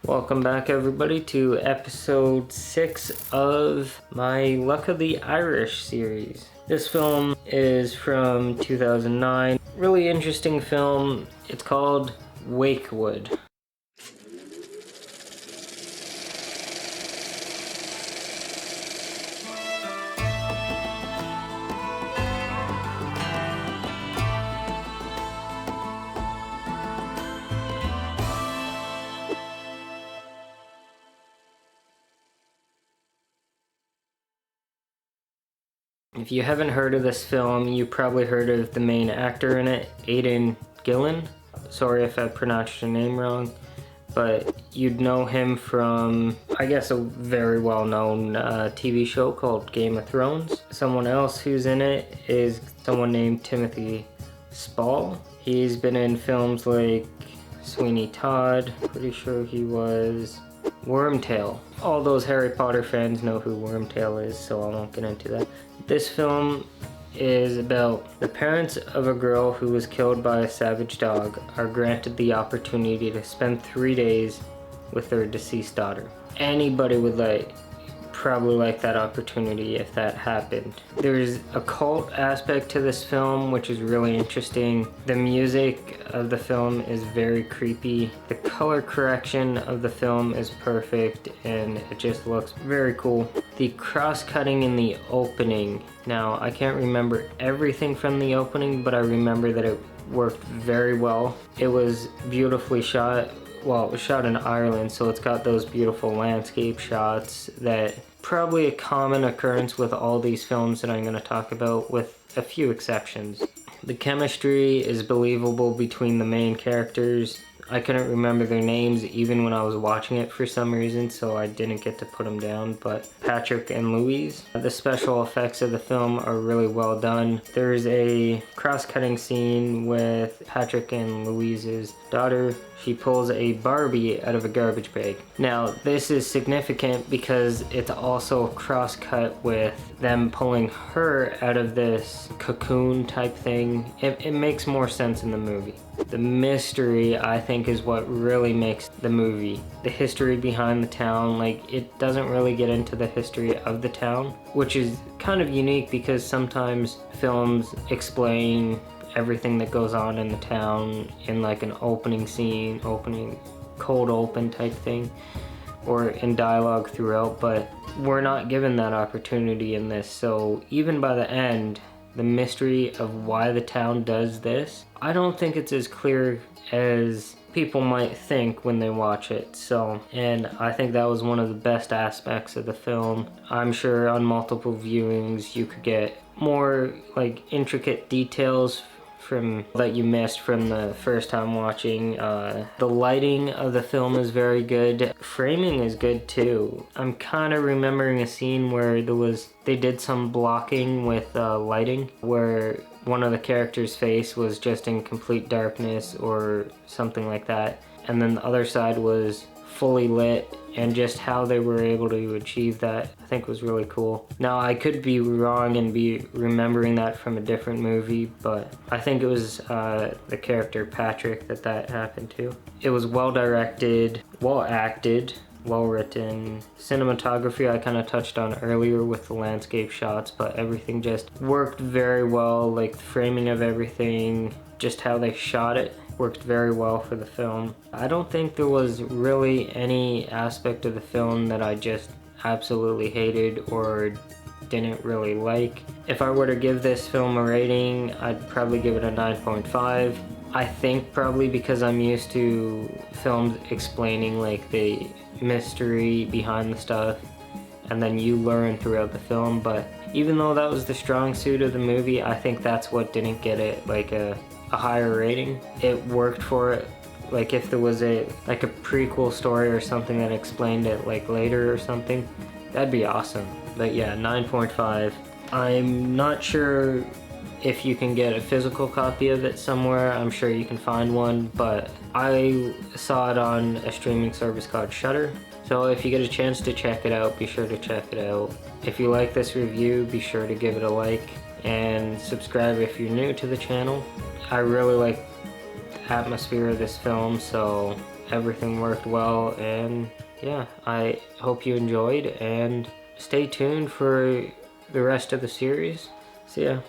Welcome back everybody to episode 6 of my Luck of the Irish series. This film is from 2009. Really interesting film. It's called Wakewood. If you haven't heard of this film, you probably heard of the main actor in it, Aidan Gillen. Sorry if I pronounced your name wrong, but you'd know him from, I guess, a very well-known TV show called Game of Thrones. Someone else who's in it is someone named Timothy Spall. He's been in films like Sweeney Todd, pretty sure he was Wormtail. All those Harry Potter fans know who Wormtail is, so I won't get into that. This film is about the parents of a girl who was killed by a savage dog are granted the opportunity to spend 3 days with their deceased daughter. Anybody would probably like that opportunity if that happened. There's a cult aspect to this film which is really interesting. The music of the film is very creepy. The color correction of the film is perfect and it just looks very cool. The cross-cutting in the opening. Now, I can't remember everything from the opening, but I remember that it worked very well. It was beautifully shot. Well, it was shot in Ireland, so it's got those beautiful landscape shots that probably a common occurrence with all these films that I'm going to talk about, with a few exceptions. The chemistry is believable between the main characters. I couldn't remember their names even when I was watching it for some reason, so I didn't get to put them down, but Patrick and Louise. The special effects of the film are really well done. There's a cross-cutting scene with Patrick and Louise's daughter. She pulls a Barbie out of a garbage bag. Now, this is significant because it's also cross-cut with them pulling her out of this cocoon type thing. It makes more sense in the movie. The mystery, I think, is what really makes the movie. The history behind the town, it doesn't really get into the history of the town, which is kind of unique because sometimes films explain everything that goes on in the town in an opening scene, cold open type thing, or in dialogue throughout, but we're not given that opportunity in this. So even by the end, the mystery of why the town does this, I don't think it's as clear as people might think when they watch it. And I think that was one of the best aspects of the film. I'm sure on multiple viewings you could get more intricate details that you missed from the first time watching. The lighting of the film is very good. Framing is good too. I'm kind of remembering a scene where they did some blocking with lighting, where one of the characters' face was just in complete darkness or something like that, and then the other side was fully lit, and just how they were able to achieve that I think was really cool. Now, I could be wrong and be remembering that from a different movie, but I think it was the character Patrick that happened to. It was well directed, well acted, well written. Cinematography I kind of touched on earlier with the landscape shots, but everything just worked very well. The framing of everything, just how they shot it, worked very well for the film. I don't think there was really any aspect of the film that I just absolutely hated or didn't really like. If I were to give this film a rating, I'd probably give it a 9.5. I think probably because I'm used to films explaining the mystery behind the stuff, and then you learn throughout the film. But even though that was the strong suit of the movie, I think that's what didn't get it a higher rating. It worked for it. If there was a prequel story or something that explained it later or something, that'd be awesome. But yeah, 9.5. I'm not sure if you can get a physical copy of it somewhere. I'm sure you can find one, but I saw it on a streaming service called Shudder. So if you get a chance to check it out, be sure to check it out. If you like this review, be sure to give it a like and subscribe if you're new to the channel. I really like the atmosphere of this film, so everything worked well, and yeah, I hope you enjoyed, and stay tuned for the rest of the series. See ya.